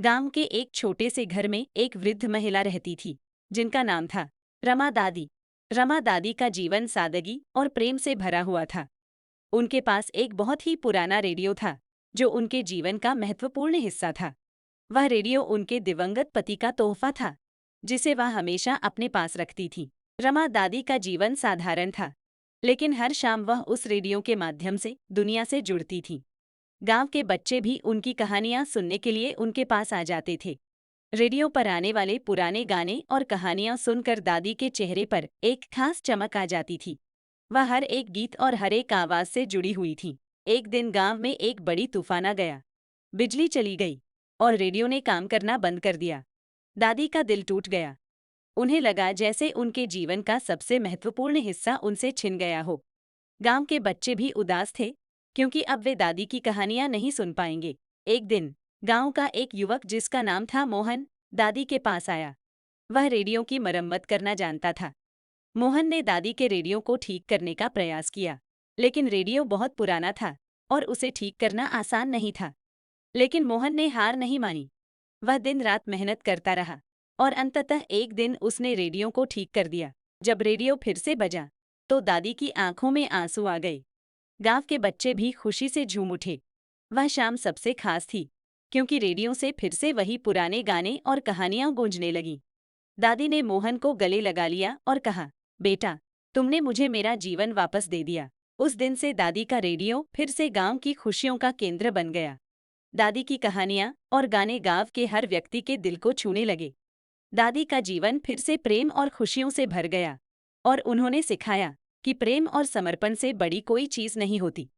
गांव के एक छोटे से घर में एक वृद्ध महिला रहती थी, जिनका नाम था रमा दादी। रमा दादी का जीवन सादगी और प्रेम से भरा हुआ था। उनके पास एक बहुत ही पुराना रेडियो था, जो उनके जीवन का महत्वपूर्ण हिस्सा था। वह रेडियो उनके दिवंगत पति का तोहफा था, जिसे वह हमेशा अपने पास रखती थी। रमा दादी का जीवन साधारण था, लेकिन हर शाम वह उस रेडियो के माध्यम से दुनिया से जुड़ती थी। गांव के बच्चे भी उनकी कहानियां सुनने के लिए उनके पास आ जाते थे। रेडियो पर आने वाले पुराने गाने और कहानियां सुनकर दादी के चेहरे पर एक खास चमक आ जाती थी। वह हर एक गीत और हर एक आवाज से जुड़ी हुई थी। एक दिन गांव में एक बड़ी तूफान आ गया। बिजली चली गई और रेडियो ने काम करना बंद कर दिया। दादी का दिल टूट गया। उन्हें लगा जैसे उनके जीवन का सबसे महत्वपूर्ण हिस्सा उनसे छिन गया हो। गांव के बच्चे भी उदास थे, क्योंकि अब वे दादी की कहानियां नहीं सुन पाएंगे। एक दिन गांव का एक युवक जिसका नाम था मोहन, दादी के पास आया। वह रेडियो की मरम्मत करना जानता था। मोहन ने दादी के रेडियो को ठीक करने का प्रयास किया, लेकिन रेडियो बहुत पुराना था और उसे ठीक करना आसान नहीं था। लेकिन मोहन ने हार नहीं मानी। वह दिन रात मेहनत करता रहा और अंततः एक दिन उसने रेडियो को ठीक कर दिया। जब रेडियो फिर से बजा, तो दादी की आंखों में आंसू आ गए। गांव के बच्चे भी खुशी से झूम उठे। वह शाम सबसे खास थी, क्योंकि रेडियो से फिर से वही पुराने गाने और कहानियां गूंजने लगीं। दादी ने मोहन को गले लगा लिया और कहा, बेटा, तुमने मुझे मेरा जीवन वापस दे दिया। उस दिन से दादी का रेडियो फिर से गांव की खुशियों का केंद्र बन गया। दादी की कहानियां और गाने गांव के हर व्यक्ति के दिल को छूने लगे। दादी का जीवन फिर से प्रेम और खुशियों से भर गया और उन्होंने सिखाया कि प्रेम और समर्पण से बड़ी कोई चीज नहीं होती।